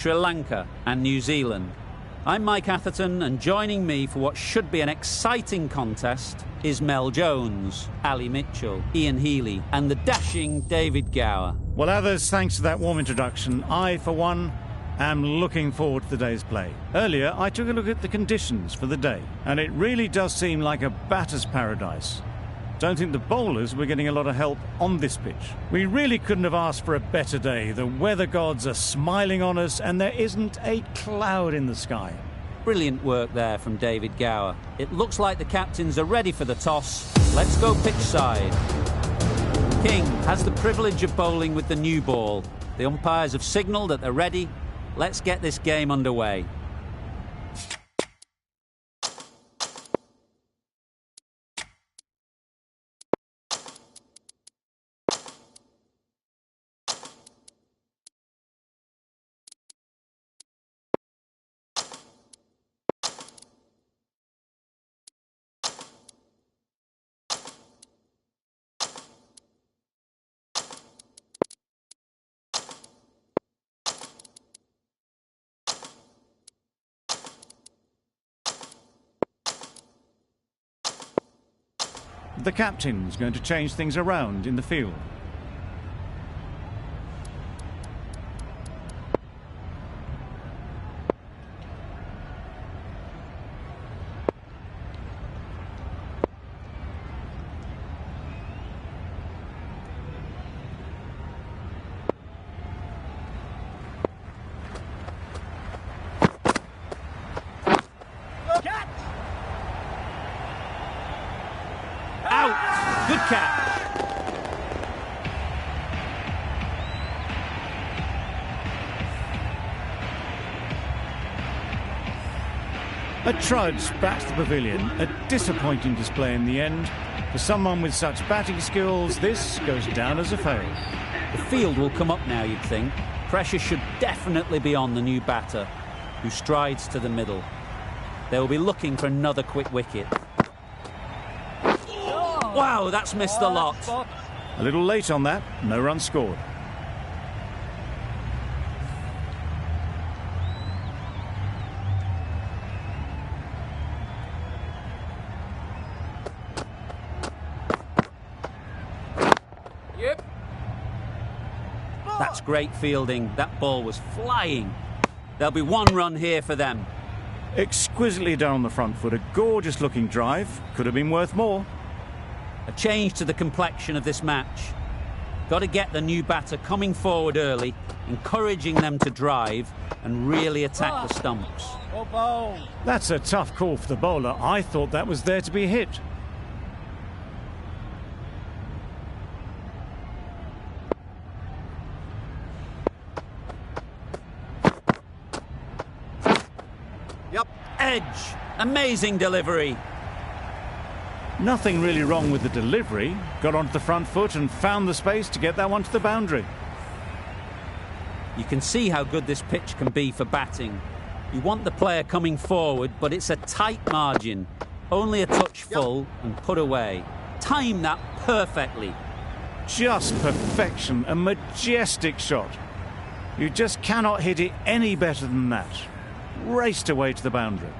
Sri Lanka and New Zealand. I'm Mike Atherton, and joining me for what should be an exciting contest is Mel Jones, Ali Mitchell, Ian Healy and the dashing David Gower. Well, others, thanks to that warm introduction, I, for one, am looking forward to the day's play. Earlier, I took a look at the conditions for the day, and it really does seem like a batter's paradise. Don't think the bowlers were getting a lot of help on this pitch. We really couldn't have asked for a better day. The weather gods are smiling on us and there isn't a cloud in the sky. Brilliant work there from David Gower. It looks like the captains are ready for the toss. Let's go pitch side. King has the privilege of bowling with the new ball. The umpires have signalled that they're ready. Let's get this game underway. The captain's going to change things around in the field. Out! Good catch! A trudge back to the pavilion, a disappointing display in the end. For someone with such batting skills, this goes down as a fail. The field will come up now, you'd think. Pressure should definitely be on the new batter, who strides to the middle. They will be looking for another quick wicket. Wow, that's missed the lot. A little late on that, no run scored. Yep. That's great fielding. That ball was flying. There'll be one run here for them. Exquisitely down on the front foot, a gorgeous looking drive. Could have been worth more. A change to the complexion of this match. Got to get the new batter coming forward early, encouraging them to drive and really attack the stumps. That's a tough call for the bowler. I thought that was there to be hit. Yep. Edge. Amazing delivery. Nothing really wrong with the delivery. Got onto the front foot and found the space to get that one to the boundary. You can see how good this pitch can be for batting. You want the player coming forward, but it's a tight margin. Only a touch full and put away. Time that perfectly. Just perfection, a majestic shot. You just cannot hit it any better than that. Raced away to the boundary.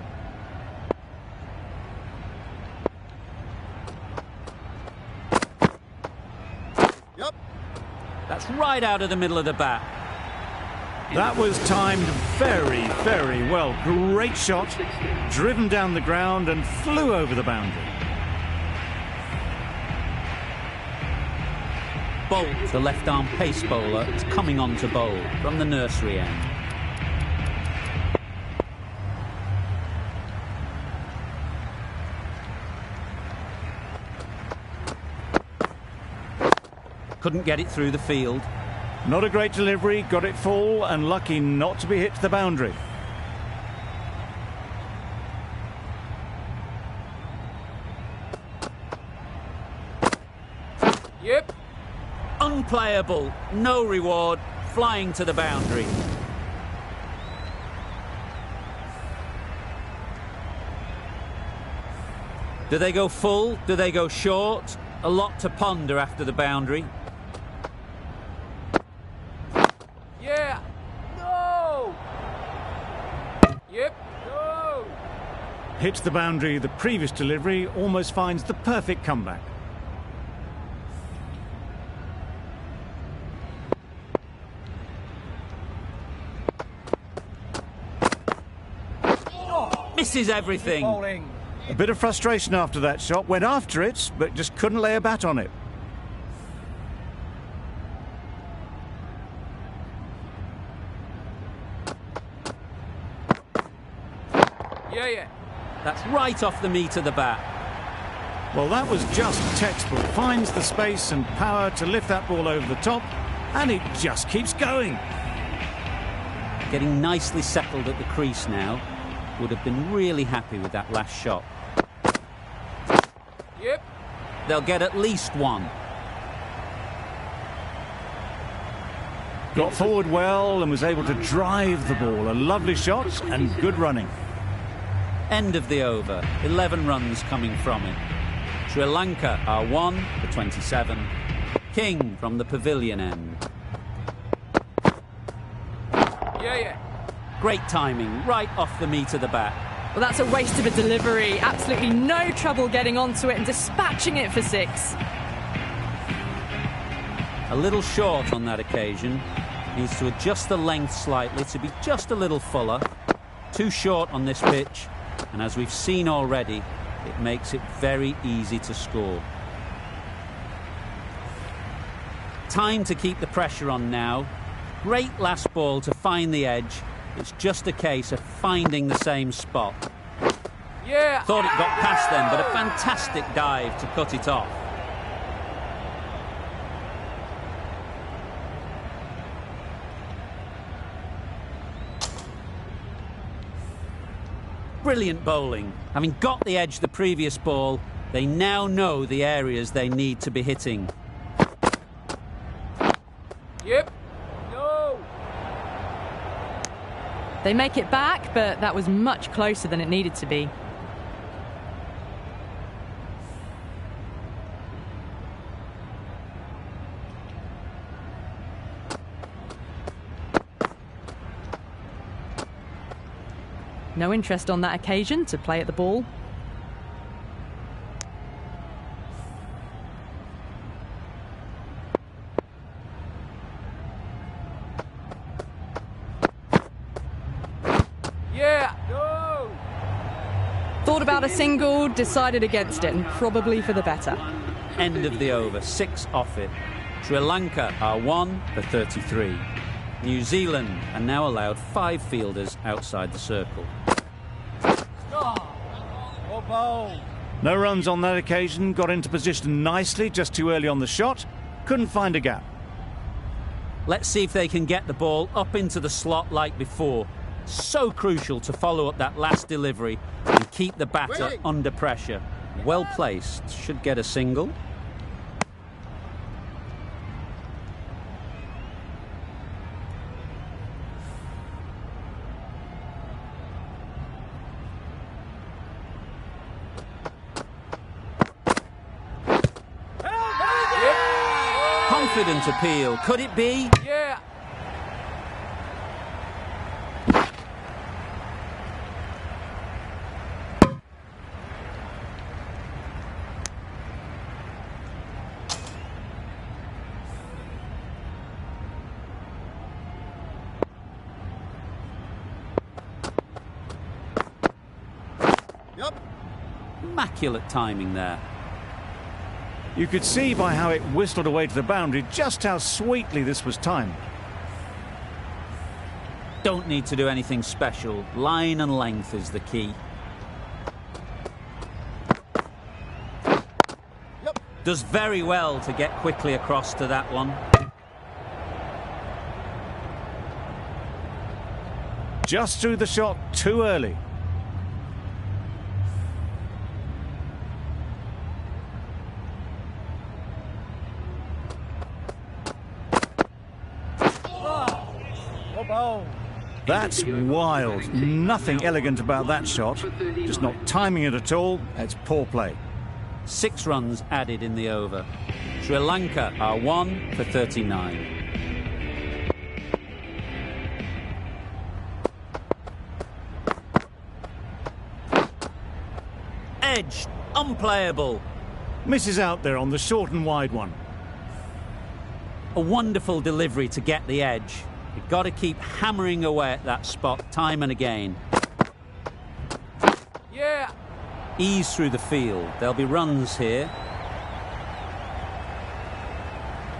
That's right out of the middle of the bat. That was timed very, very well. Great shot, driven down the ground and flew over the boundary. Bolt, the left-arm pace bowler, is coming on to bowl from the nursery end. Couldn't get it through the field. Not a great delivery, got it full and lucky not to be hit to the boundary. Yep. Unplayable, no reward, flying to the boundary. Do they go full? Do they go short? A lot to ponder after the boundary. hits the boundary. The previous delivery almost finds the perfect comeback. Misses everything. A bit of frustration after that shot. Went after it, but just couldn't lay a bat on it. Yeah. That's right off the meat of the bat. Well, that was just textbook. Finds the space and power to lift that ball over the top, and it just keeps going. Getting nicely settled at the crease now. Would have been really happy with that last shot. Yep. They'll get at least one. Got forward well and was able to drive the ball. A lovely shot and good running. End of the over. 11 runs coming from it. Sri Lanka are 1 for 27. King from the pavilion end. Yeah. Great timing, right off the meat of the bat. Well, that's a waste of a delivery. Absolutely no trouble getting onto it and dispatching it for 6. A little short on that occasion. Needs to adjust the length slightly to be just a little fuller. Too short on this pitch. And as we've seen already, it makes it very easy to score. Time to keep the pressure on now. Great last ball to find the edge. It's just a case of finding the same spot. Yeah. Thought it got past them, but a fantastic dive to cut it off. Brilliant bowling. Having got the edge the previous ball, they now know the areas they need to be hitting. Yep. No. They make it back, but that was much closer than it needed to be. No interest on that occasion to play at the ball. Yeah. No. Thought about a single, decided against it, and probably for the better. End of the over, 6 off it. Sri Lanka are 1 for 33. New Zealand are now allowed 5 fielders outside the circle. No runs on that occasion. Got into position nicely, just too early on the shot. Couldn't find a gap. Let's see if they can get the ball up into the slot like before. So crucial to follow up that last delivery and keep the batter under pressure. Well placed. Should get a single. Confident appeal. Could it be? Yeah. Immaculate timing there. You could see by how it whistled away to the boundary just how sweetly this was timed. Don't need to do anything special. Line and length is the key. Does very well to get quickly across to that one. Just threw the shot too early. That's wild. Nothing elegant about that shot. Just not timing it at all. It's poor play. 6 runs added in the over. Sri Lanka are 1 for 39. Edge, unplayable. Misses out there on the short and wide one. A wonderful delivery to get the edge. You've got to keep hammering away at that spot time and again. Yeah. Ease through the field. There'll be runs here.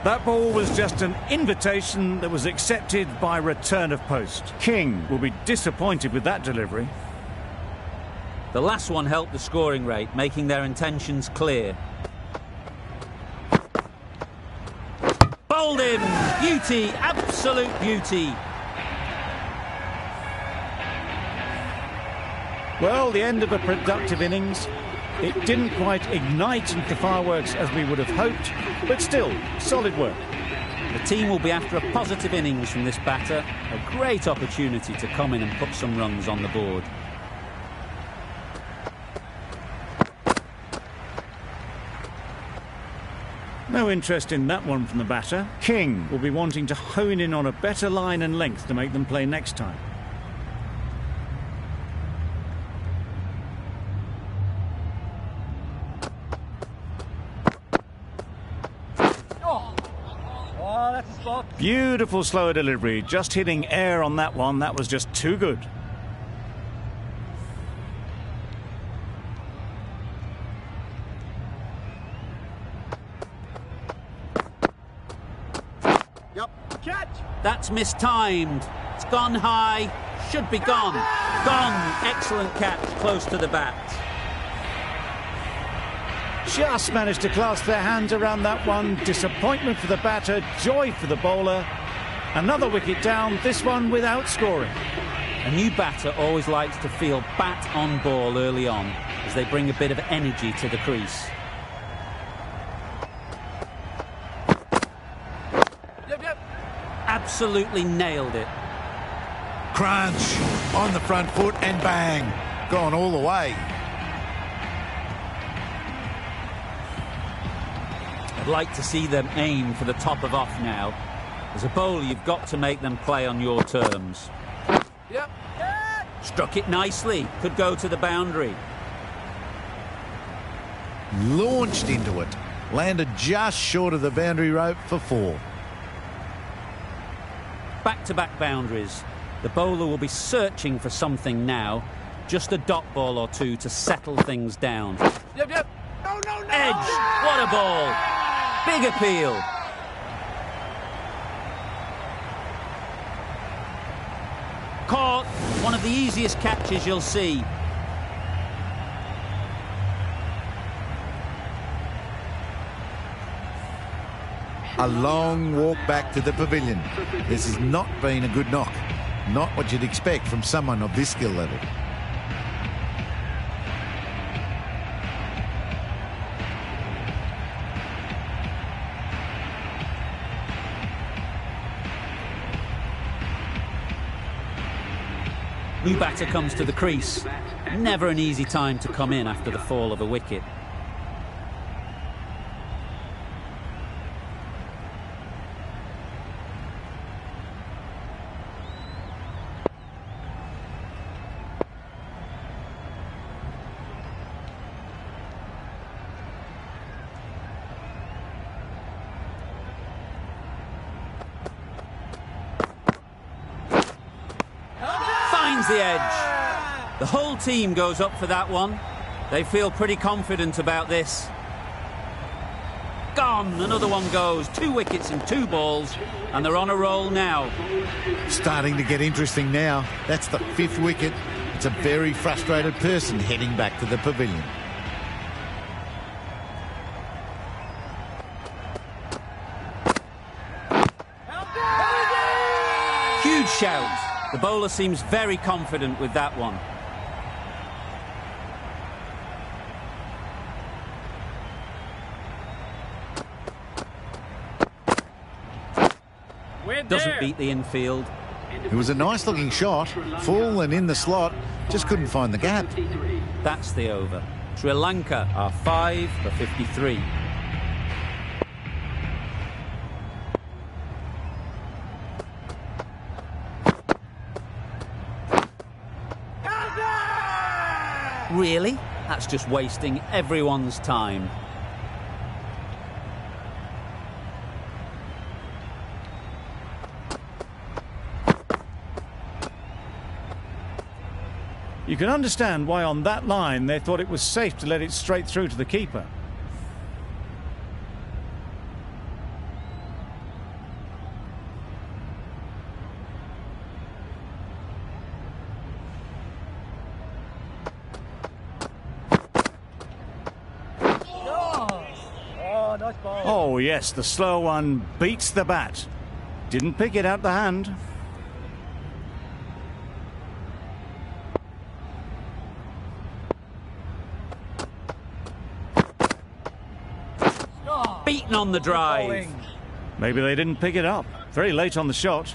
That ball was just an invitation that was accepted by return of post. King will be disappointed with that delivery. The last one helped the scoring rate, making their intentions clear. Bowled him! Beauty, absolute beauty. Well, the end of a productive innings. It didn't quite ignite into fireworks as we would have hoped, but still, solid work. The team will be after a positive innings from this batter. A great opportunity to come in and put some runs on the board. No interest in that one from the batter. King will be wanting to hone in on a better line and length to make them play next time. Oh, that's a spot. Beautiful slower delivery, just hitting air on that one. That was just too good. Catch. That's mistimed. It's gone high. Should be gone. Gone. Excellent catch close to the bat. Just managed to clasp their hands around that one. Disappointment for the batter, joy for the bowler. Another wicket down, this one without scoring. A new batter always likes to feel bat on ball early on as they bring a bit of energy to the crease. Yep. Absolutely nailed it. Crunch on the front foot and bang, gone all the way. I'd like to see them aim for the top of off now. As a bowler, you've got to make them play on your terms. Yep. Struck it nicely. Could go to the boundary. Launched into it, landed just short of the boundary rope for 4. Back-to-back boundaries. The bowler will be searching for something now. Just a dot ball or two to settle things down. Yep. No. Edge! What a ball! Big appeal. Caught. One of the easiest catches you'll see. A long walk back to the pavilion. This has not been a good knock. Not what you'd expect from someone of this skill level. New batter comes to the crease. Never an easy time to come in after the fall of a wicket. The edge. The whole team goes up for that one. They feel pretty confident about this. Gone. Another one goes. 2 wickets and 2 balls, and they're on a roll now. Starting to get interesting now. That's the 5th wicket. It's a very frustrated person heading back to the pavilion. Huge shout. The bowler seems very confident with that one. Doesn't beat the infield. It was a nice looking shot, full and in the slot, just couldn't find the gap. That's the over. Sri Lanka are 5 for 53. Really? That's just wasting everyone's time. You can understand why on that line they thought it was safe to let it straight through to the keeper. Oh yes, the slow one beats the bat. Didn't pick it out the hand. Beaten on the drive. Maybe they didn't pick it up. Very late on the shot.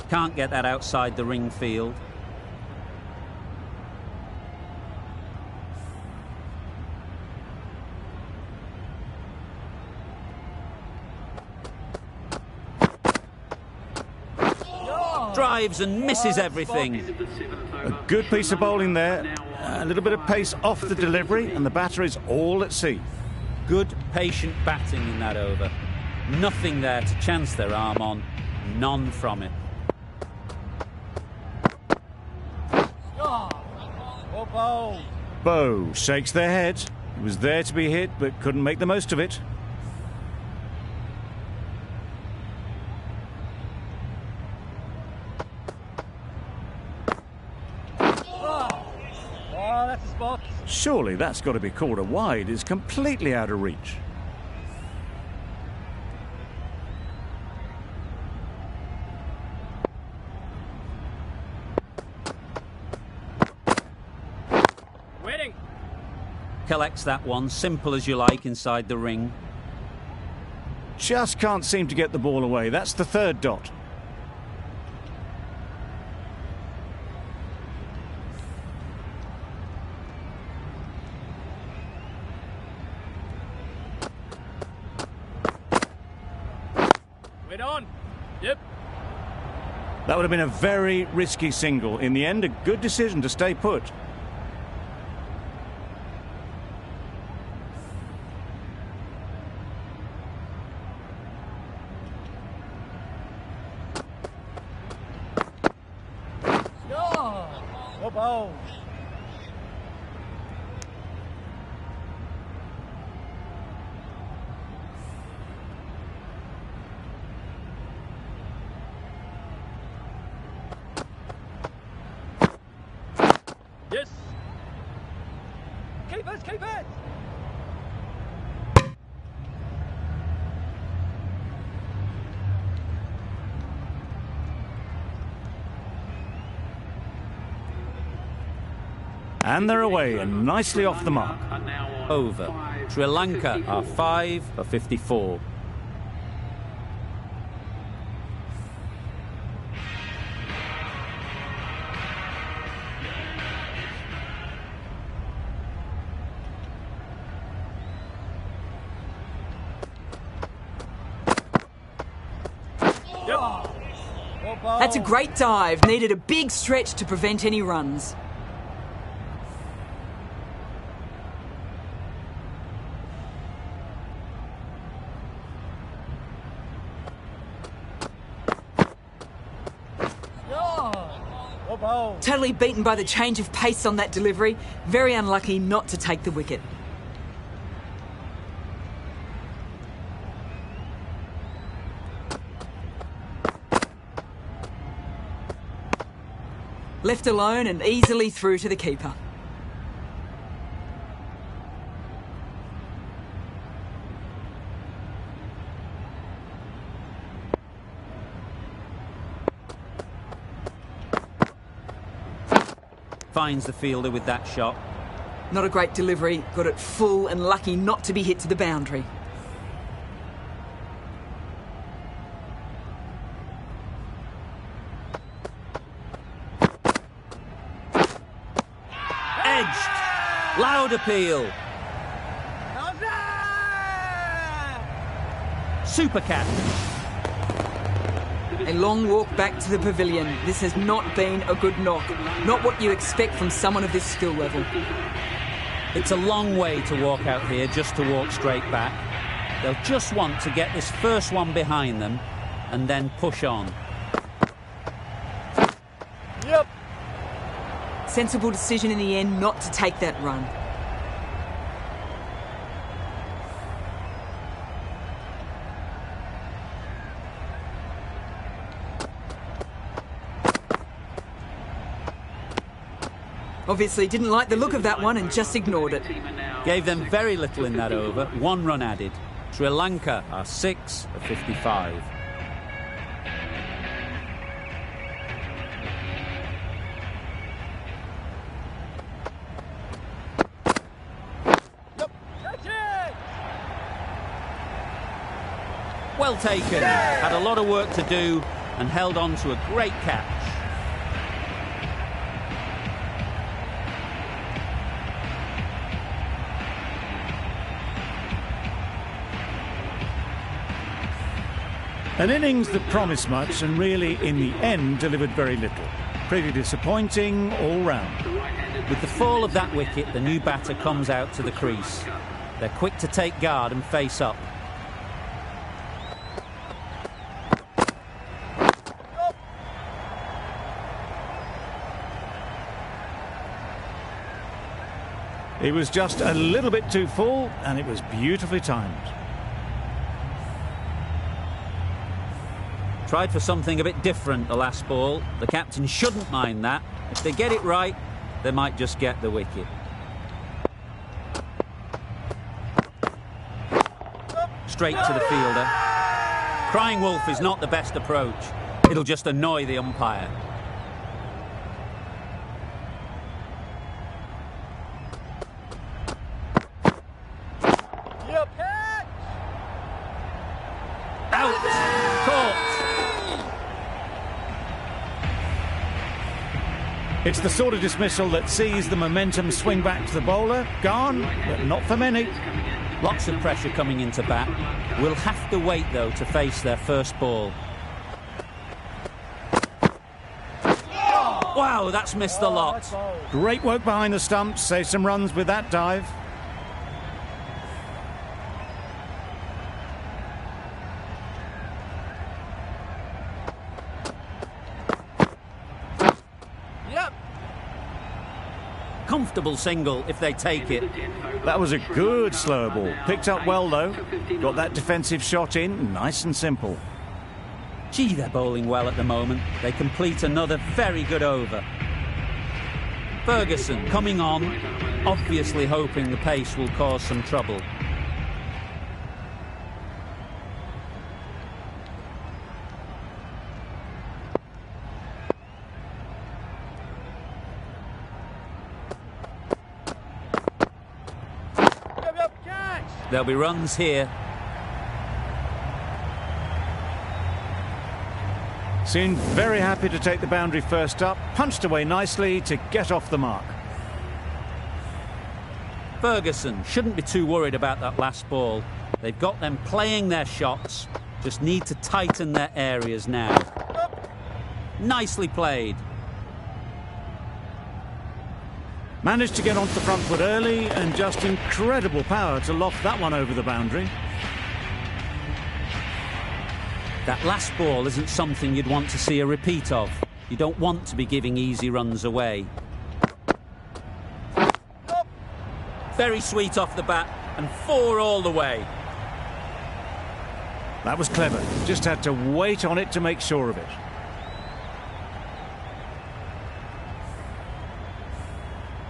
Can't get that outside the ring field. Drives and misses everything. A good piece of bowling there. A little bit of pace off the delivery, and the batter is all at sea. Good, patient batting in that over. Nothing there to chance their arm on. None from it. Bow shakes their head. He was there to be hit, but couldn't make the most of it. That's a spot. Surely that's got to be called a wide. It's completely out of reach. Waiting. Collects that one, simple as you like, inside the ring. Just can't seem to get the ball away. That's the third dot. Wait on. Yep. That would have been a very risky single. In the end, a good decision to stay put. Yes. Keep it, keep it. And they're away and nicely off the mark. Over. Sri Lanka are 5 for 54. That's a great dive. Needed a big stretch to prevent any runs. Totally beaten by the change of pace on that delivery. Very unlucky not to take the wicket. Left alone and easily through to the keeper. Finds the fielder with that shot. Not a great delivery, got it full and lucky not to be hit to the boundary. Edged. Loud appeal. Super catch. A long walk back to the pavilion. This has not been a good knock. Not what you expect from someone of this skill level. It's a long way to walk out here just to walk straight back. They'll just want to get this first one behind them and then push on. Yep. Sensible decision in the end not to take that run. Obviously didn't like the look of that one and just ignored it. Gave them very little in that over, 1 run added. Sri Lanka are 6 of 55. Catch it! Well taken. Had a lot of work to do and held on to a great catch. An innings that promised much and really, in the end, delivered very little. Pretty disappointing all round. With the fall of that wicket, the new batter comes out to the crease. They're quick to take guard and face up. He was just a little bit too full, and it was beautifully timed. Tried for something a bit different the last ball. The captain shouldn't mind that. If they get it right, they might just get the wicket. Straight to the fielder. Crying wolf is not the best approach. It'll just annoy the umpire. Yep. Catch! Out! Caught! It's the sort of dismissal that sees the momentum swing back to the bowler. Gone, but not for many. Lots of pressure coming into bat. We'll have to wait, though, to face their first ball. Wow, that's missed the lot. Great work behind the stumps. Saved some runs with that dive. Yep. Comfortable single if they take it. That was a good slower ball. Picked up well, though. Got that defensive shot in. Nice and simple. Gee, they're bowling well at the moment. They complete another very good over. Ferguson coming on, obviously hoping the pace will cause some trouble. Yep. Catch! There'll be runs here. Seemed very happy to take the boundary first up. Punched away nicely to get off the mark. Ferguson shouldn't be too worried about that last ball. They've got them playing their shots. Just need to tighten their areas now. Nicely played. Managed to get onto the front foot early and just incredible power to loft that one over the boundary. That last ball isn't something you'd want to see a repeat of. You don't want to be giving easy runs away. Very sweet off the bat and 4 all the way. That was clever. Just had to wait on it to make sure of it.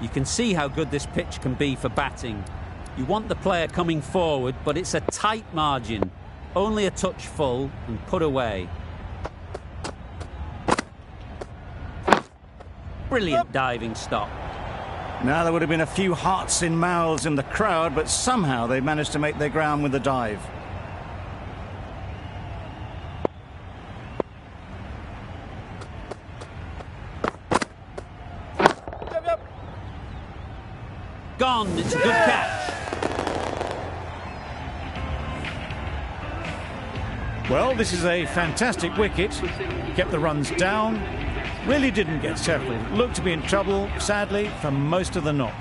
You can see how good this pitch can be for batting. You want the player coming forward, but it's a tight margin. Only a touch full and put away. Brilliant diving stop. Now there would have been a few hearts in mouths in the crowd, but somehow they managed to make their ground with the dive. Yep. Gone, it's a good catch. Well, this is a fantastic wicket. Kept the runs down. Really didn't get settled. Looked to be in trouble, sadly, for most of the knock.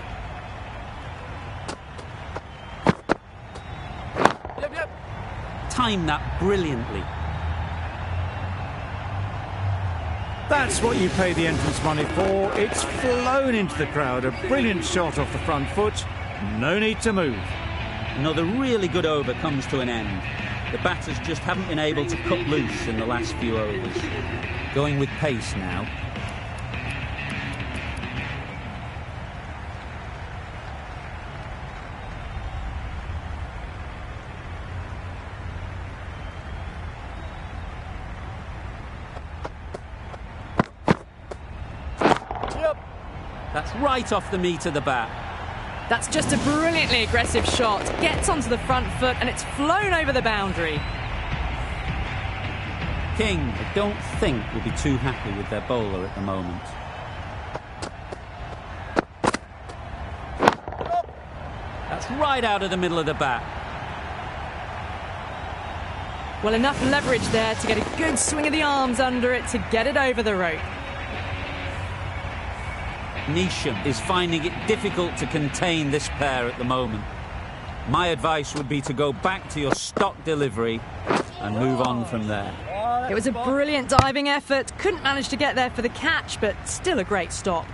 Yep. Timed that brilliantly. That's what you pay the entrance money for. It's flown into the crowd. A brilliant shot off the front foot. No need to move. Another really good over comes to an end. The batters just haven't been able to cut loose in the last few overs. Going with pace now. That's right off the meat of the bat. That's just a brilliantly aggressive shot. Gets onto the front foot and it's flown over the boundary. King, I don't think, will be too happy with their bowler at the moment. That's right out of the middle of the bat. Well, enough leverage there to get a good swing of the arms under it to get it over the rope. Neesham is finding it difficult to contain this pair at the moment. My advice would be to go back to your stock delivery and move on from there. It was a brilliant diving effort. Couldn't manage to get there for the catch, but still a great stop.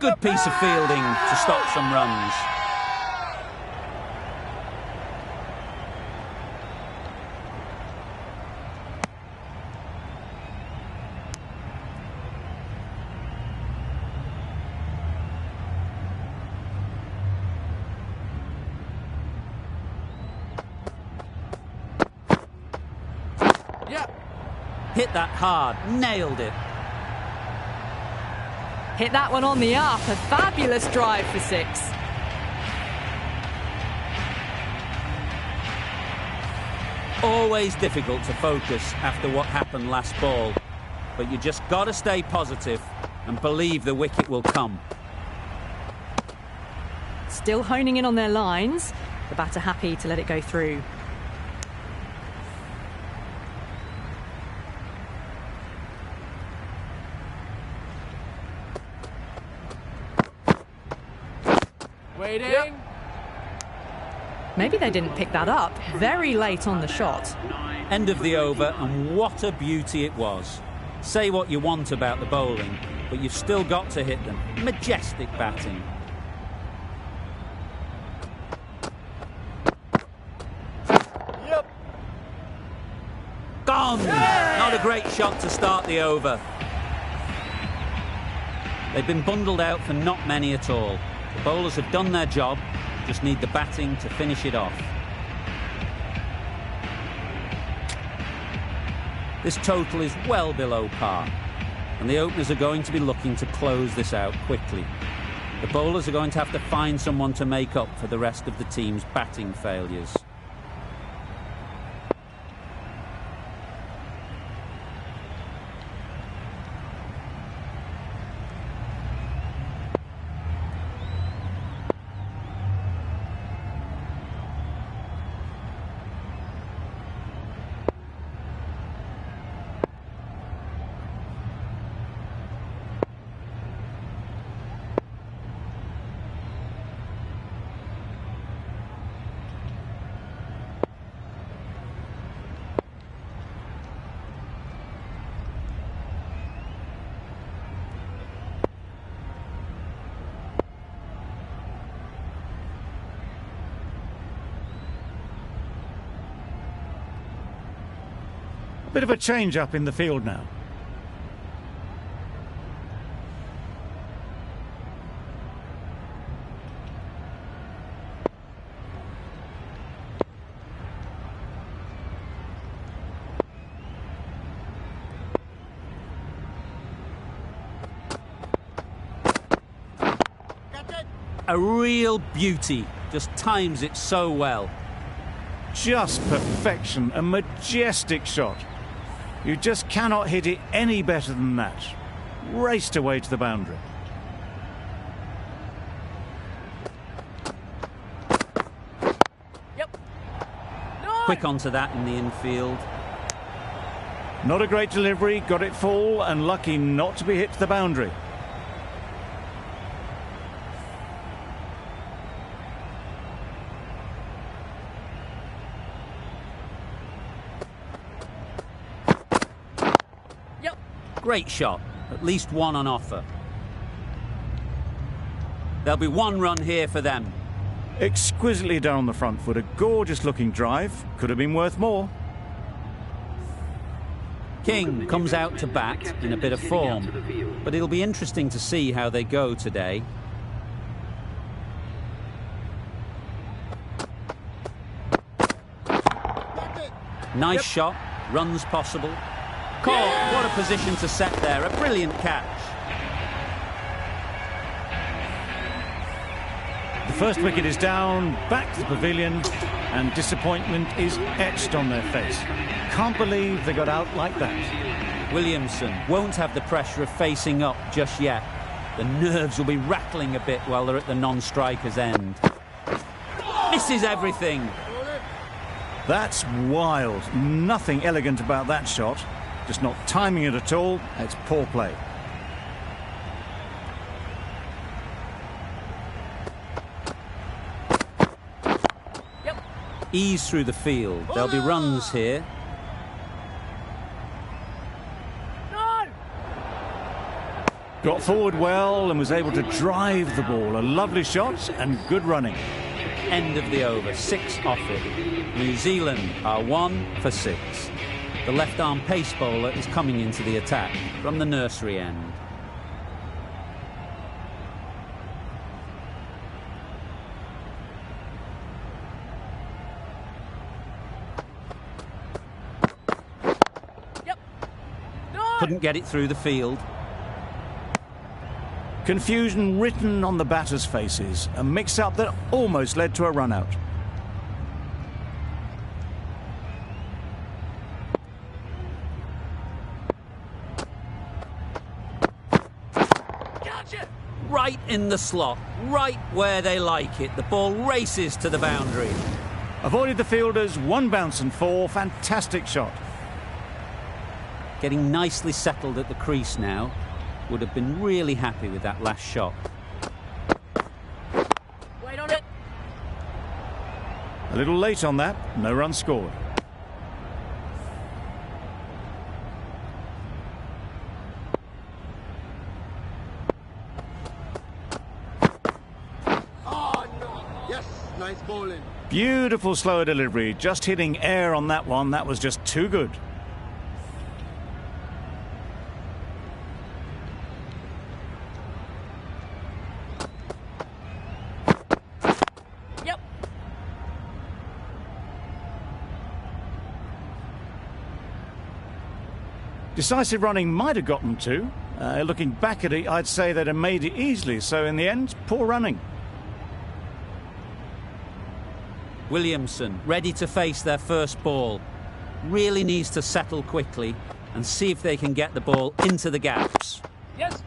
Good piece of fielding to stop some runs. Hit that hard, nailed it. Hit that one on the up, a fabulous drive for 6. Always difficult to focus after what happened last ball, but you just got to stay positive and believe the wicket will come. Still honing in on their lines. The batter happy to let it go through. Waiting. Maybe they didn't pick that up. Very late on the shot. End of the over, and what a beauty it was. Say what you want about the bowling, but you've still got to hit them. Majestic batting. Yep. Gone! Not a great shot to start the over. They've been bundled out for not many at all. The bowlers have done their job, just need the batting to finish it off. This total is well below par, and the openers are going to be looking to close this out quickly. The bowlers are going to have to find someone to make up for the rest of the team's batting failures. Bit of a change up in the field now. A real beauty, just times it so well. Just perfection, a majestic shot. You just cannot hit it any better than that. Raced away to the boundary. Quick onto that in the infield. Not a great delivery, got it full and lucky not to be hit to the boundary. Yep. Great shot. At least one on offer. There'll be one run here for them. Exquisitely done on the front foot. A gorgeous looking drive. Could have been worth more. King comes out to bat in a bit of form, but it'll be interesting to see how they go today. Nice shot, runs possible. Caught, what a position to set there, a brilliant catch. The first wicket is down, back to the pavilion, and disappointment is etched on their face. Can't believe they got out like that. Williamson won't have the pressure of facing up just yet. The nerves will be rattling a bit while they're at the non-striker's end. Misses everything. That's wild. Nothing elegant about that shot. Just not timing it at all. It's poor play. Ease through the field. There'll be runs here. Got forward well and was able to drive the ball. A lovely shot and good running. End of the over, 6 off it. New Zealand are 1 for 6. The left-arm pace bowler is coming into the attack from the nursery end. Couldn't get it through the field. Confusion written on the batters' faces. A mix-up that almost led to a run-out. Right in the slot, right where they like it. The ball races to the boundary. Avoided the fielders, 1 bounce and 4. Fantastic shot. Getting nicely settled at the crease now. Would have been really happy with that last shot. Wait on it. A little late on that, no run scored. Oh, no. Yes, nice bowling. Beautiful slower delivery, just hitting air on that one. That was just too good. Decisive running might have gotten 2. Looking back at it, I'd say they'd have made it easily. So in the end, poor running. Williamson ready to face their first ball. Really needs to settle quickly and see if they can get the ball into the gaps. Yes.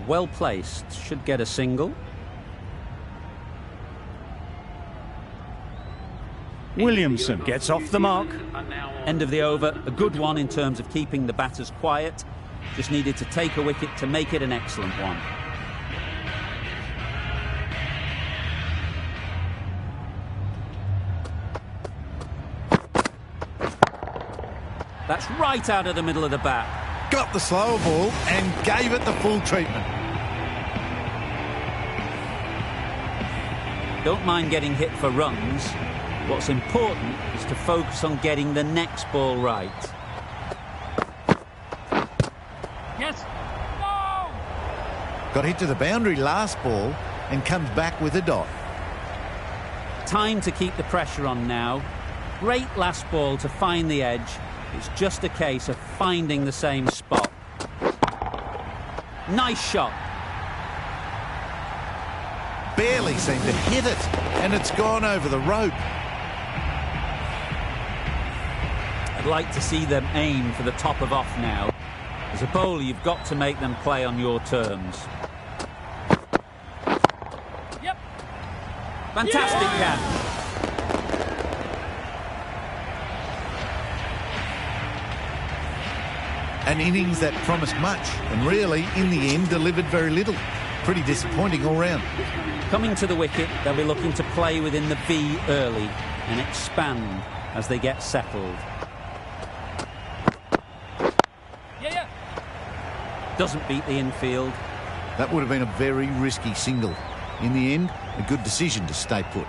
Well placed, should get a single. Williamson gets off the mark. End of the over, a good one in terms of keeping the batters quiet. Just needed to take a wicket to make it an excellent one. That's right out of the middle of the bat. Got the slower ball and gave it the full treatment. Don't mind getting hit for runs. What's important is to focus on getting the next ball right. Yes. No. Got hit to the boundary last ball and comes back with a dot. Time to keep the pressure on now. Great last ball to find the edge. It's just a case of finding the same spot. Nice shot. Barely seemed to hit it, and it's gone over the rope. I'd like to see them aim for the top of off now. As a bowler, you've got to make them play on your terms. Yep. Fantastic catch. An innings that promised much and really, in the end, delivered very little. Pretty disappointing all round. Coming to the wicket, they'll be looking to play within the V early and expand as they get settled. Yeah. Doesn't beat the infield. That would have been a very risky single. In the end, a good decision to stay put.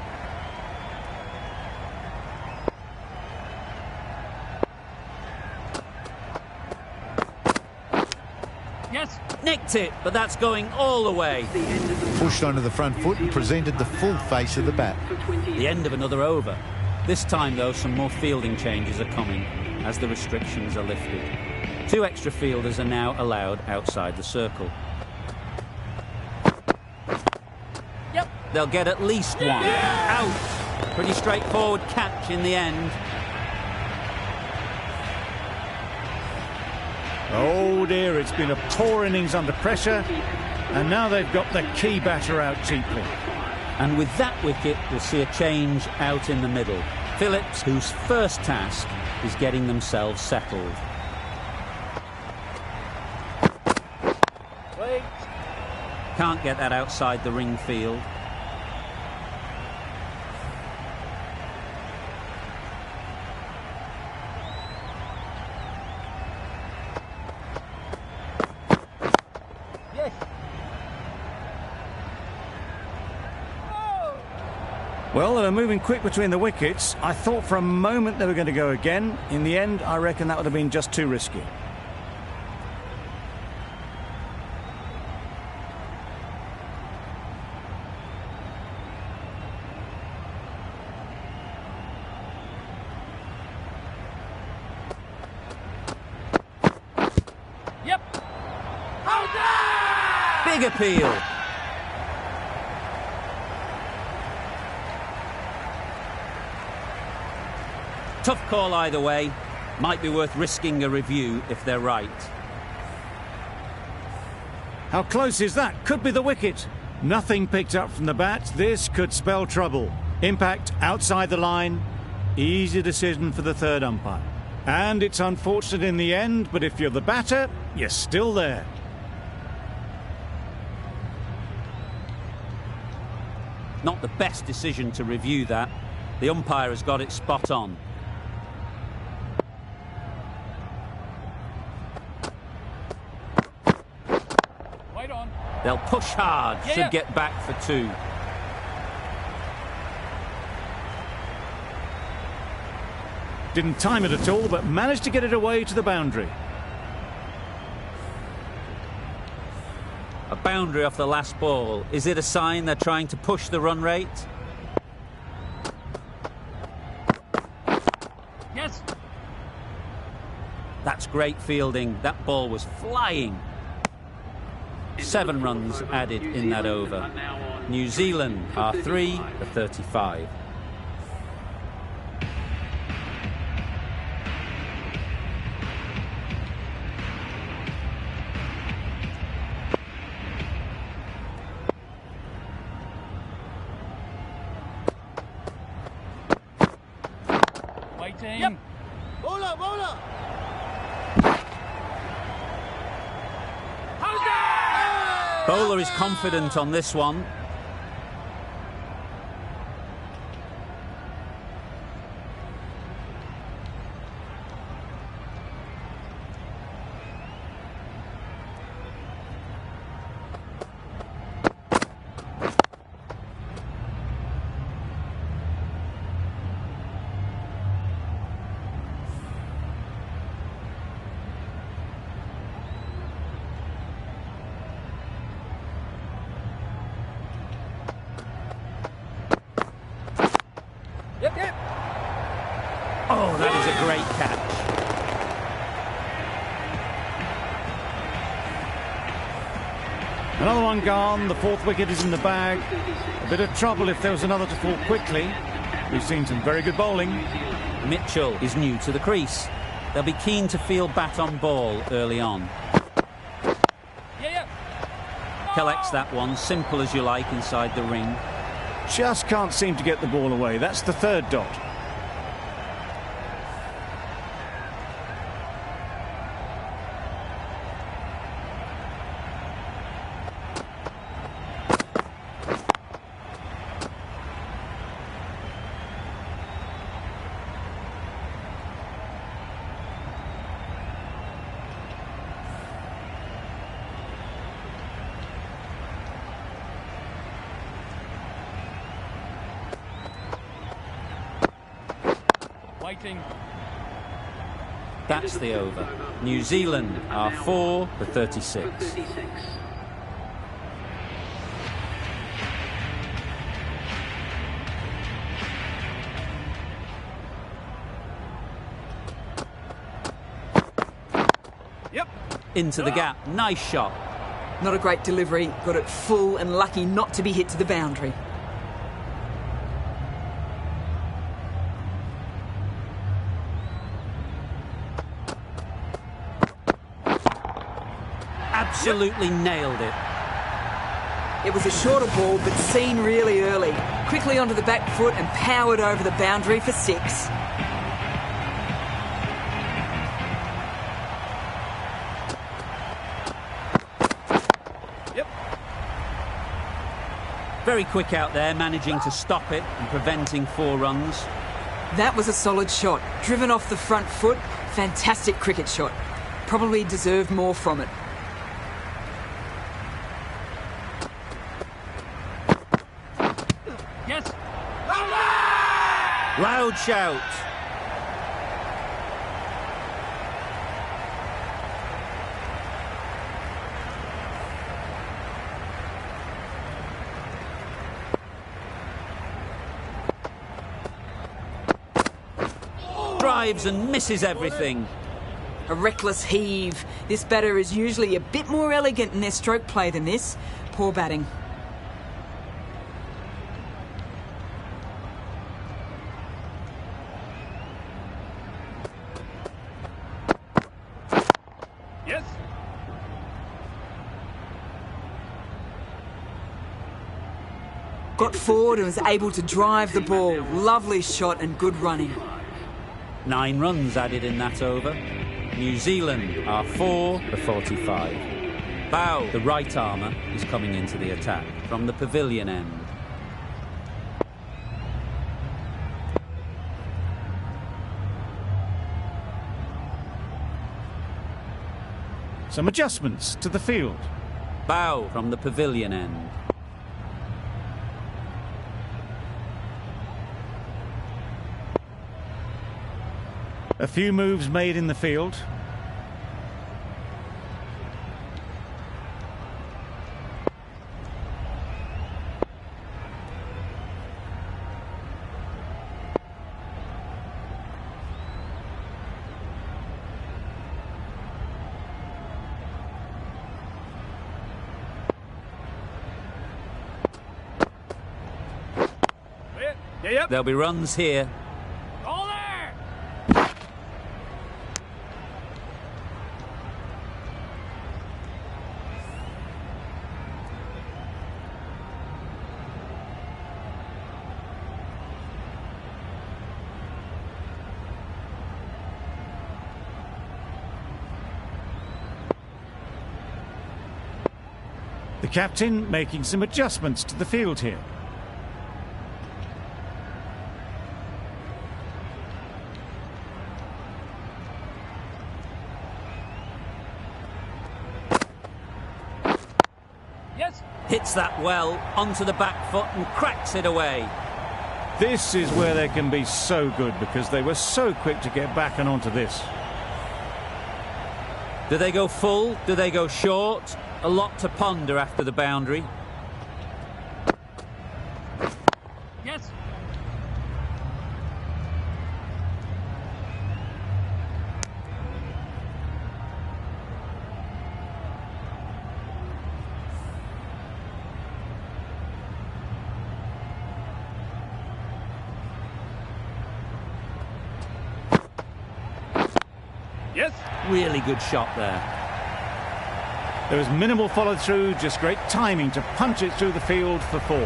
Yes. Nicked it, but that's going all the way. Pushed onto the front foot and presented the full face of the bat. The end of another over. This time, though, some more fielding changes are coming as the restrictions are lifted. 2 extra fielders are now allowed outside the circle. Yep. They'll get at least one. Out. Pretty straightforward catch in the end. Oh dear, it's been a poor innings under pressure, and now they've got the key batter out cheaply. And with that wicket, we'll see a change out in the middle. Phillips, whose first task is getting themselves settled. Wait. Can't get that outside the ring field. Yes. Well, they were moving quick between the wickets. I thought for a moment they were going to go again. In the end, I reckon that would have been just too risky. Yep. Big appeal. Tough call either way. Might be worth risking a review if they're right. How close is that? Could be the wicket. Nothing picked up from the bat. This could spell trouble. Impact outside the line. Easy decision for the third umpire. And it's unfortunate in the end, but if you're the batter, you're still there. Not the best decision to review that. The umpire has got it spot on. Wait on. They'll push hard, Yeah. should get back for 2. Didn't time it at all, but managed to get it away to the boundary. A boundary off the last ball. Is it a sign they're trying to push the run rate? Yes. That's great fielding. That ball was flying. 7 runs added in that over. New Zealand are 3 for 35. Waiting. Yep. Bowler. Bowler is confident on this one. Yep. Oh, that is a great catch. Another one gone. The 4th wicket is in the bag. A bit of trouble if there was another to fall quickly. We've seen some very good bowling. Mitchell is new to the crease. They'll be keen to field bat on ball early on. Yeah. Collects that one, simple as you like, inside the ring. Just can't seem to get the ball away. That's the 3rd dot. fighting. That's the over. New Zealand are 4 for 36. Yep. Into the gap. Nice shot. Not a great delivery, got it full and lucky not to be hit to the boundary. Absolutely nailed it. It was a shorter ball, but seen really early. Quickly onto the back foot and powered over the boundary for 6. Yep. Very quick out there, managing to stop it and preventing 4 runs. That was a solid shot. Driven off the front foot. Fantastic cricket shot. Probably deserved more from it. Yes. Loud shout. Drives and misses everything. A reckless heave. This batter is usually a bit more elegant in their stroke play than this. Poor batting. Yes. Got forward and was able to drive the ball. Lovely shot and good running. 9 runs added in that over. New Zealand are 4 for 45. Bow, the right armour, is coming into the attack from the pavilion end. Some adjustments to the field. Bow from the pavilion end. A few moves made in the field. Yep. There'll be runs here. All there. The captain making some adjustments to the field here. Yes. Hits that well onto the back foot and cracks it away. This is where they can be so good because they were so quick to get back and onto this. Do they go full? Do they go short? A lot to ponder after the boundary. Yes. Yes. Really good shot there. There was minimal follow through, just great timing to punch it through the field for 4.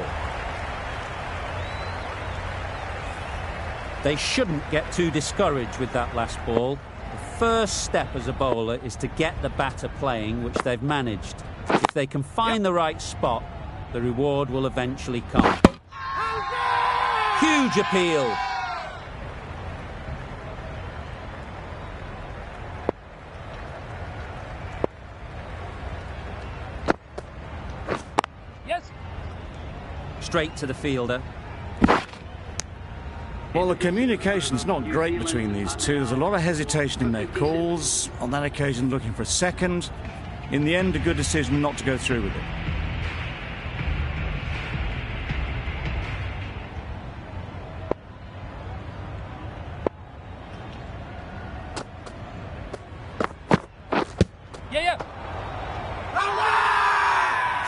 They shouldn't get too discouraged with that last ball. The first step as a bowler is to get the batter playing, which they've managed. If they can find the right spot, the reward will eventually come. Huge appeal. Yes. Straight to the fielder. Well, the communication's not great between these two. There's a lot of hesitation in their calls. On that occasion, looking for a second. In the end, a good decision not to go through with it. Yeah.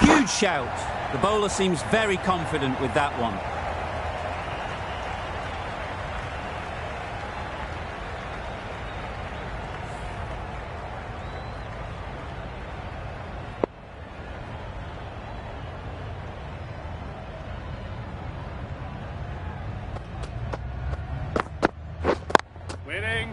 Huge shout. The bowler seems very confident with that one. Waiting.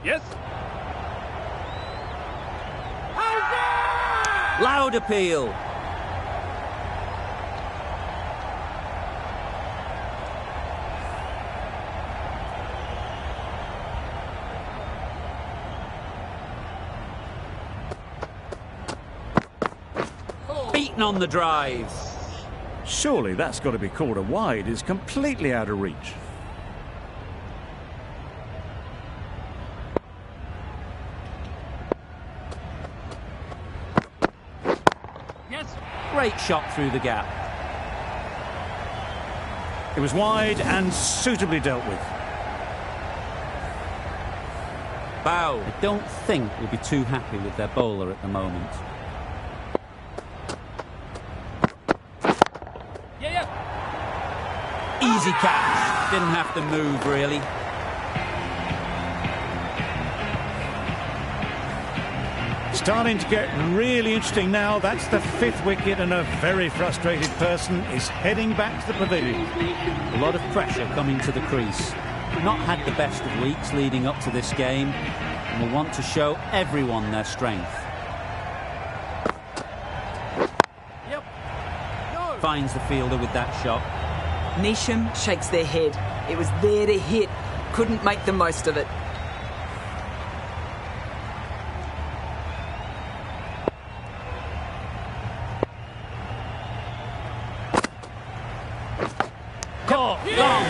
Yes. Loud appeal. Beaten on the drive. Surely that's got to be called a wide. It's completely out of reach. Yes. Great shot through the gap. It was wide and suitably dealt with. Bow, I don't think will be too happy with their bowler at the moment. Yeah. Easy catch. Didn't have to move, really. Starting to get really interesting now. That's the 5th wicket, and a very frustrated person is heading back to the pavilion. A lot of pressure coming to the crease. Not had the best of weeks leading up to this game, and will want to show everyone their strength. Yep. No. Finds the fielder with that shot. Neesham shakes their head. It was there to hit. Couldn't make the most of it. Caught. Gone.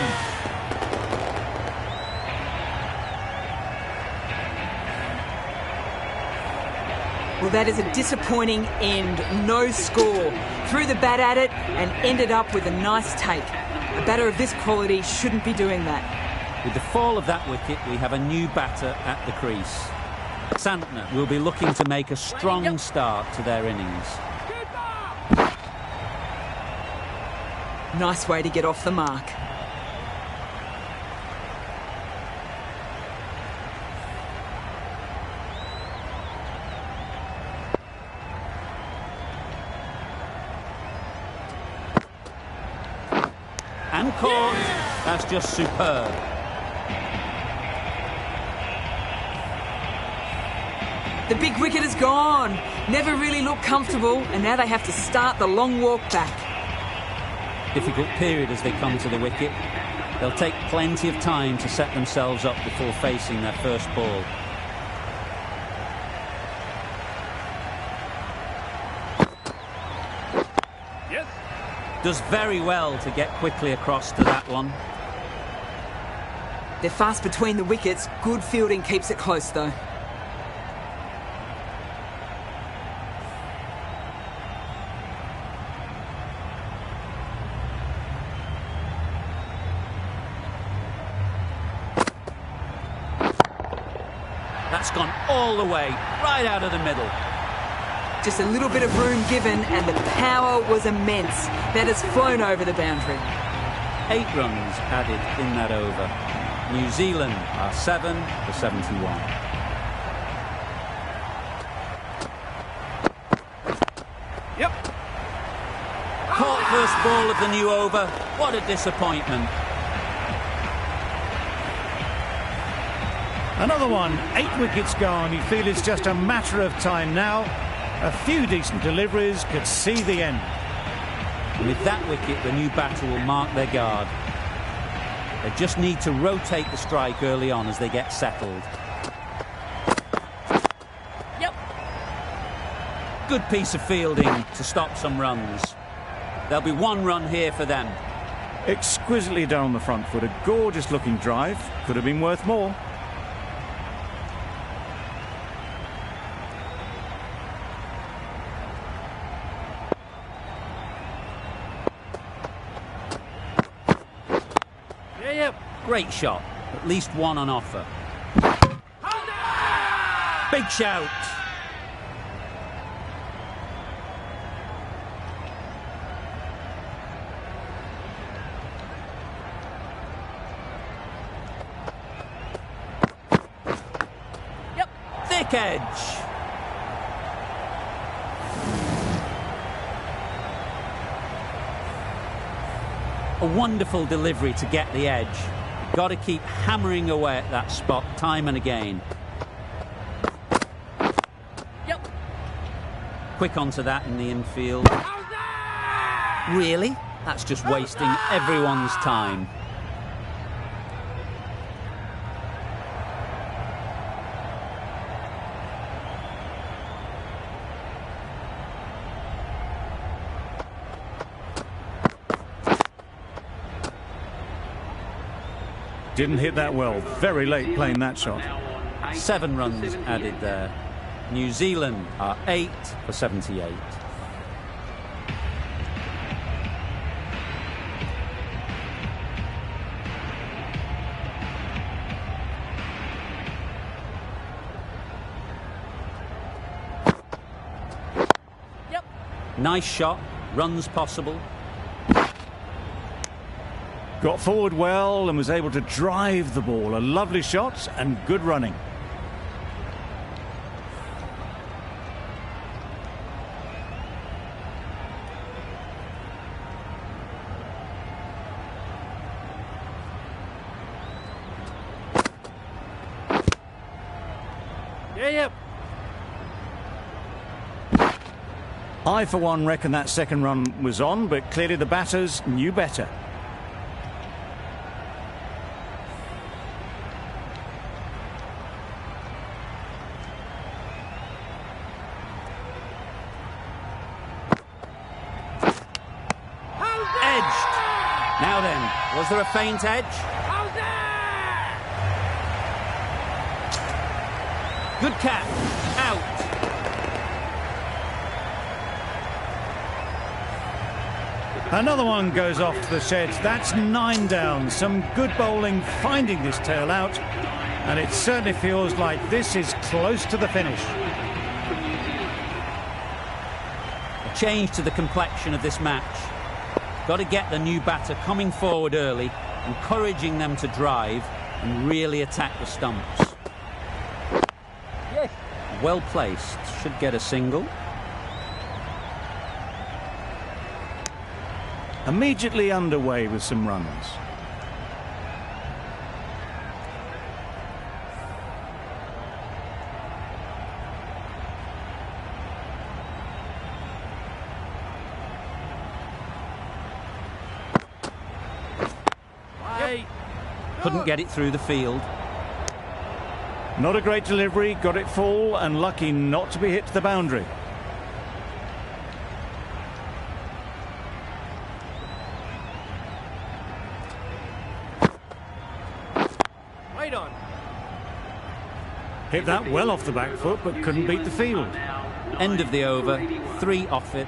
Well, that is a disappointing end. No score. Threw the bat at it and ended up with a nice take. A batter of this quality shouldn't be doing that. With the fall of that wicket, we have a new batter at the crease. Santner will be looking to make a strong start to their innings. Nice way to get off the mark. And caught. That's just superb. The big wicket is gone. Never really looked comfortable, and now they have to start the long walk back. Difficult period as they come to the wicket. They'll take plenty of time to set themselves up before facing their first ball. Yes. Does very well to get quickly across to that one. They're fast between the wickets. Good fielding keeps it close, though. That's gone all the way, right out of the middle. Just a little bit of room given, and the power was immense. That has flown over the boundary. 8 runs added in that over. New Zealand are 7 for 71. Yep. Caught first ball of the new over. What a disappointment. Another one, 8 wickets gone. You feel it's just a matter of time now. A few decent deliveries could see the end. And with that wicket, the new batter will mark their guard. They just need to rotate the strike early on as they get settled. Yep. Good piece of fielding to stop some runs. There'll be 1 run here for them. Exquisitely done on the front foot. A gorgeous looking drive. Could have been worth more. Yep. Great shot. At least 1 on offer. Big shout. Yep. Thick edge. A wonderful delivery to get the edge. Got to keep hammering away at that spot time and again. Yep. Quick onto that in the infield. Really? That's just wasting everyone's time. Didn't hit that well. Very late playing that shot. 7 runs added there. New Zealand are 8 for 78. Yep. Nice shot. Runs possible. Got forward well and was able to drive the ball. A lovely shot and good running. Yep. I, for one, reckon that second run was on, but clearly the batters knew better. Now then, was there a faint edge? Good catch. Out. Another one goes off the sheds. That's 9 down. Some good bowling finding this tail out. And it certainly feels like this is close to the finish. A change to the complexion of this match. Got to get the new batter coming forward early, encouraging them to drive and really attack the stumps. Yes. Well placed. Should get a single. Immediately underway with some runs. Couldn't get it through the field. Not a great delivery, got it full and lucky not to be hit to the boundary. Wait on. Hit that well off the back foot but couldn't beat the field. End of the over, 3 off it.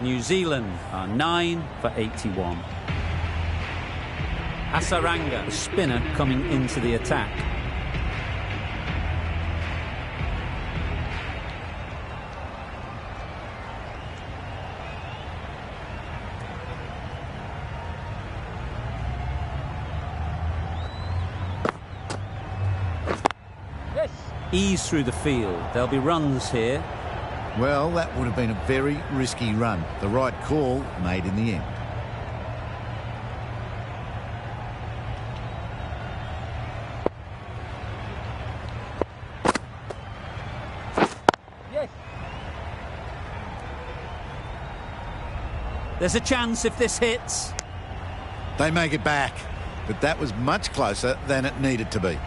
New Zealand are 9 for 81. Asaranga, the spinner, coming into the attack. Yes. Ease through the field. There'll be runs here. Well, that would have been a very risky run. The right call made in the end. There's a chance if this hits. They make it back, but that was much closer than it needed to be.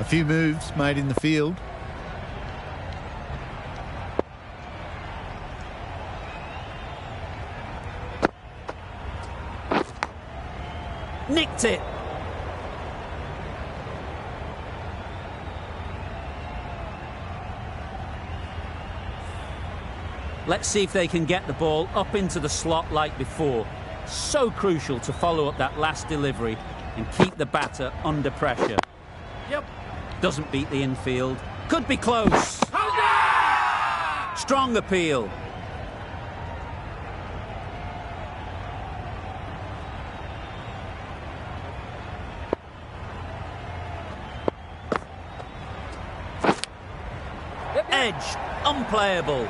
A few moves made in the field. Nicked it. Let's see if they can get the ball up into the slot like before. So crucial to follow up that last delivery and keep the batter under pressure. Yep. Doesn't beat the infield. Could be close. Strong appeal. Edge. Unplayable.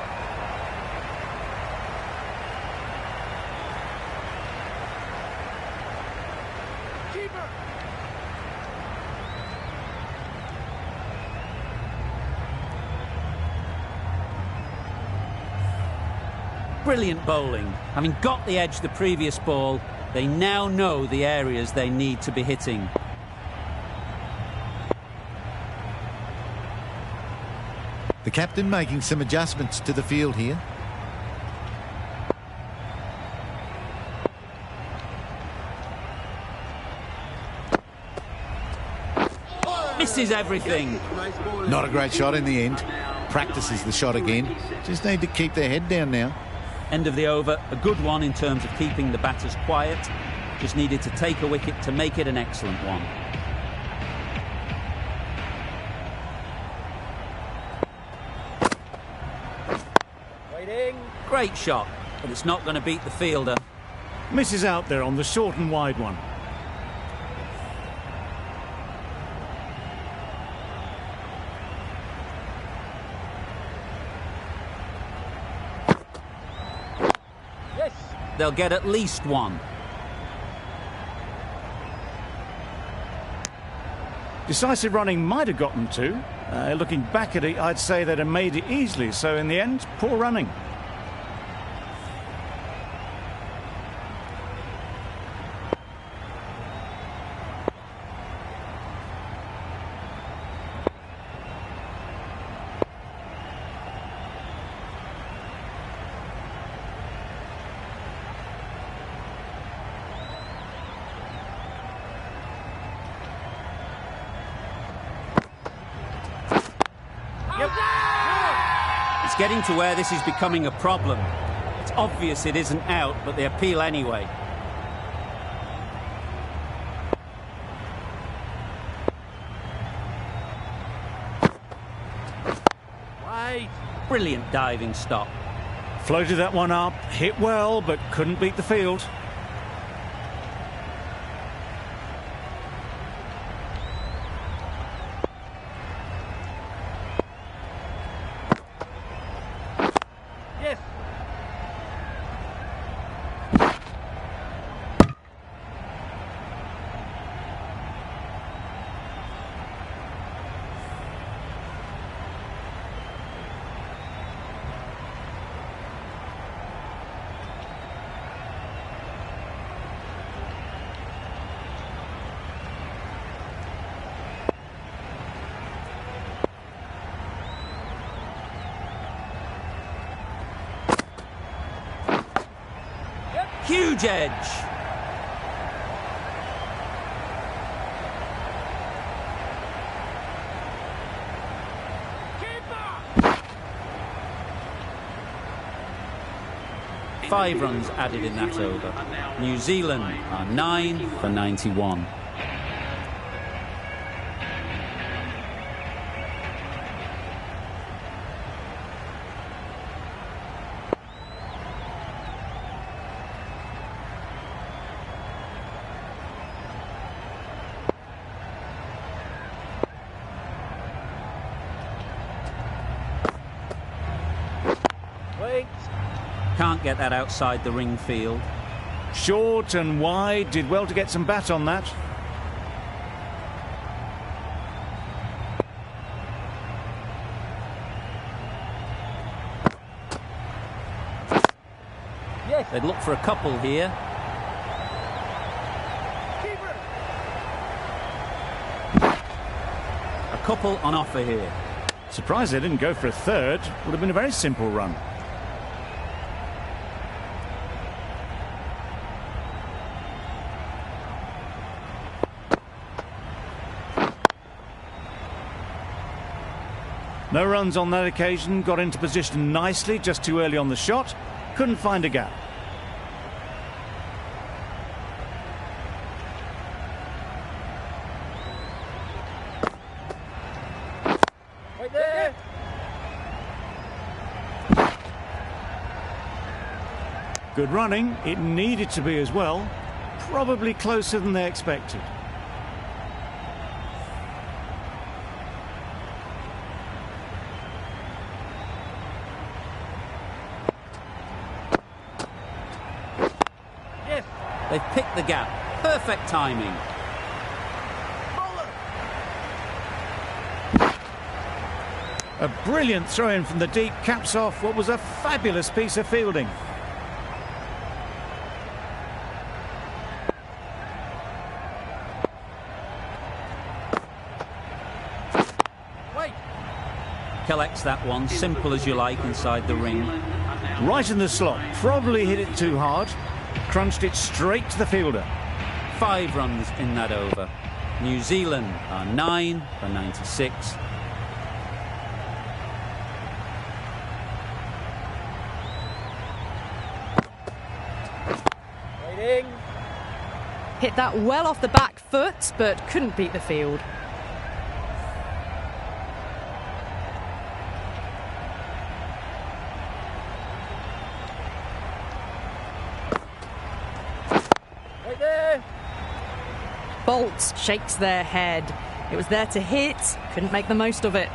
Brilliant bowling. Having got the edge the previous ball, they now know the areas they need to be hitting. The captain making some adjustments to the field here. Misses everything. Not a great shot in the end. Practices the shot again. Just need to keep their head down now. End of the over, a good one in terms of keeping the batters quiet. Just needed to take a wicket to make it an excellent one. Waiting. Great shot, but it's not going to beat the fielder. Misses out there on the short and wide one. Yes. They'll get at least one. Decisive running might have gotten two. Looking back at it, I'd say they'd have made it easily. So in the end, poor running. It's getting to where this is becoming a problem. It's obvious it isn't out, but they appeal anyway. Wait. Brilliant diving stop. Floated that one up, hit well, but couldn't beat the field. Yes. Huge edge. Keeper. 5 runs added in that over. New Zealand are 9 for 91. Wait. Can't get that outside the ring field. Short and wide, did well to get some bat on that. Yes. They'd look for a couple here. Keeper. A couple on offer here. Surprised they didn't go for a third. Would have been a very simple run. No runs on that occasion. Got into position nicely, just too early on the shot. Couldn't find a gap. Right there. Good running. It needed to be as well. Probably closer than they expected. Yes. They've picked the gap. Perfect timing. Bowler. A brilliant throw-in from the deep caps off what was a fabulous piece of fielding. Wait. Collects that one, simple as you like, inside the ring. Right in the slot. Probably hit it too hard. Crunched it straight to the fielder. 5 runs in that over. New Zealand are 9 for 96. Waiting. Hit that well off the back foot, but couldn't beat the field. Right there. Bolt shakes their head. It was there to hit, couldn't make the most of it.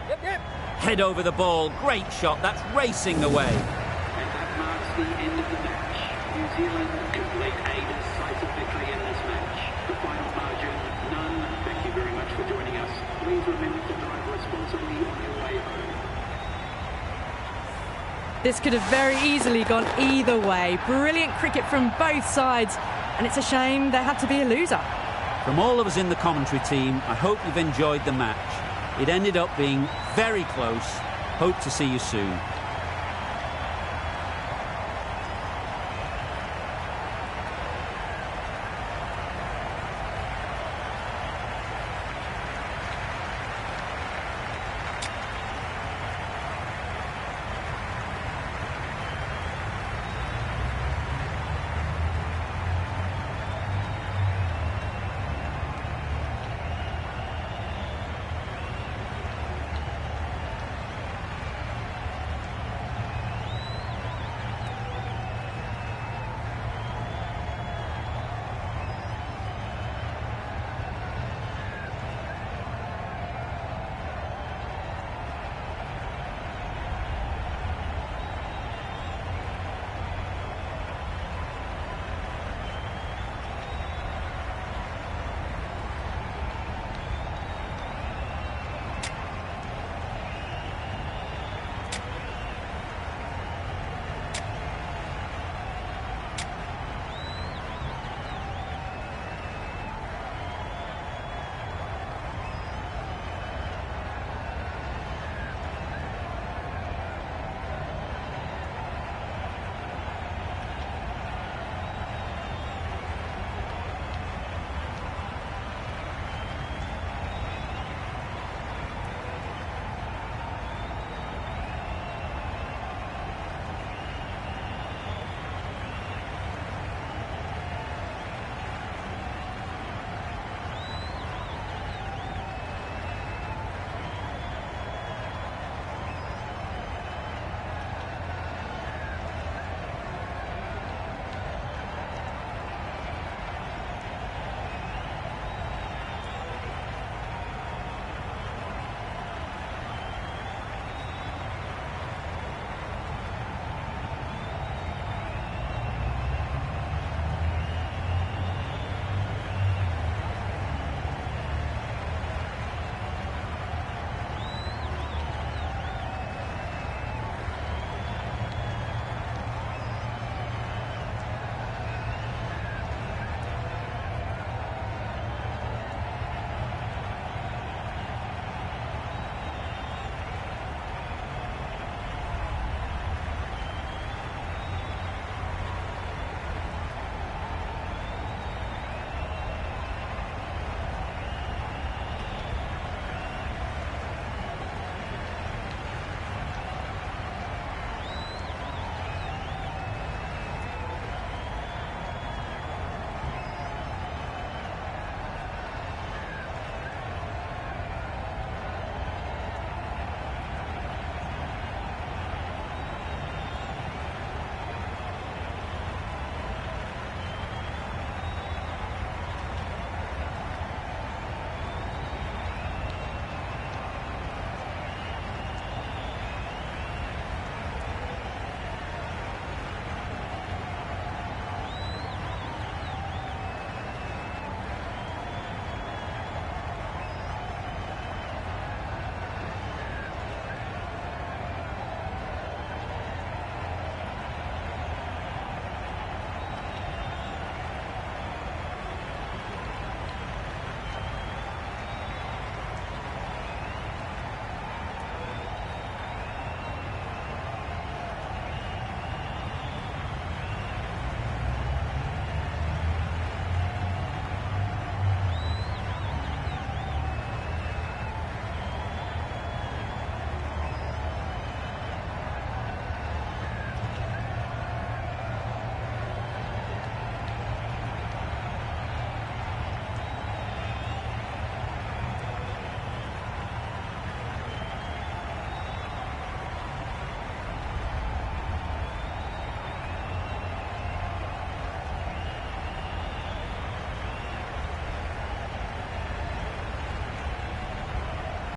Yep, yep. Head over the ball. Great shot. That's racing away. And that marks the end of the match. New Zealand complete a decisive victory in this match. The final margin, none. Thank you very much for joining us. Please remember to drive responsibly on your way home. This could have very easily gone either way. Brilliant cricket from both sides, and it's a shame there had to be a loser. From all of us in the commentary team, I hope you've enjoyed the match. It ended up being very close. Hope to see you soon.